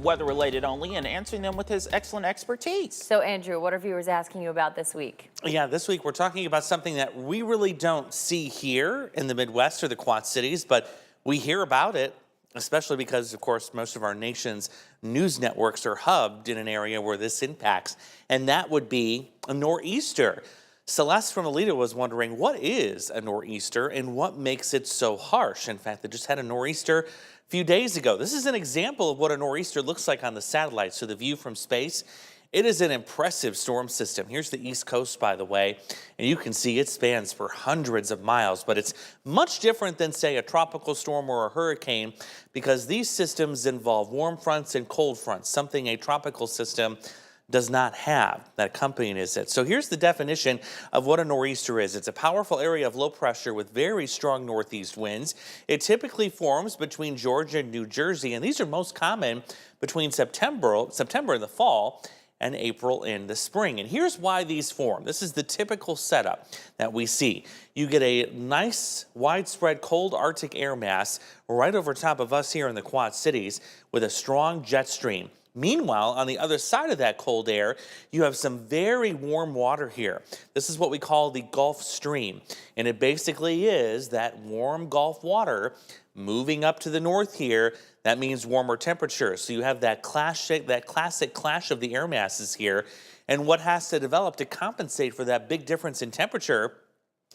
weather-related only, and answering them with his excellent expertise. So, Andrew, what are viewers asking you about this week? Yeah, this week we're talking about something that we really don't see here in the Midwest or the Quad Cities, but we hear about it, especially because, of course, most of our nation's news networks are hubbed in an area where this impacts, and that would be a nor'easter. Celeste from Aledo was wondering, what is a nor'easter and what makes it so harsh? In fact, they just had a nor'easter a few days ago. This is an example of what a nor'easter looks like on the satellite. So the view from space, it is an impressive storm system. Here's the East Coast, by the way, and you can see it spans for hundreds of miles, but it's much different than, say, a tropical storm or a hurricane because these systems involve warm fronts and cold fronts, something a tropical system does not have that accompanies it. So here's the definition of what a nor'easter is. It's a powerful area of low pressure with very strong northeast winds. It typically forms between Georgia and New Jersey, and these are most common between September in the fall and April in the spring. And here's why these form. This is the typical setup that we see. You get a nice widespread cold Arctic air mass right over top of us here in the Quad Cities with a strong jet stream. Meanwhile, on the other side of that cold air, you have some very warm water here. This is what we call the Gulf Stream, and it basically is that warm Gulf water moving up to the north here. That means warmer temperatures. So you have that classic clash of the air masses here, and what has to develop to compensate for that big difference in temperature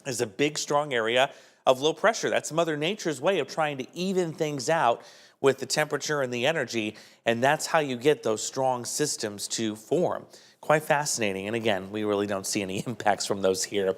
is a big, strong area of low pressure. That's Mother Nature's way of trying to even things out with the temperature and the energy, and that's how you get those strong systems to form. Quite fascinating, and again, we really don't see any impacts from those here.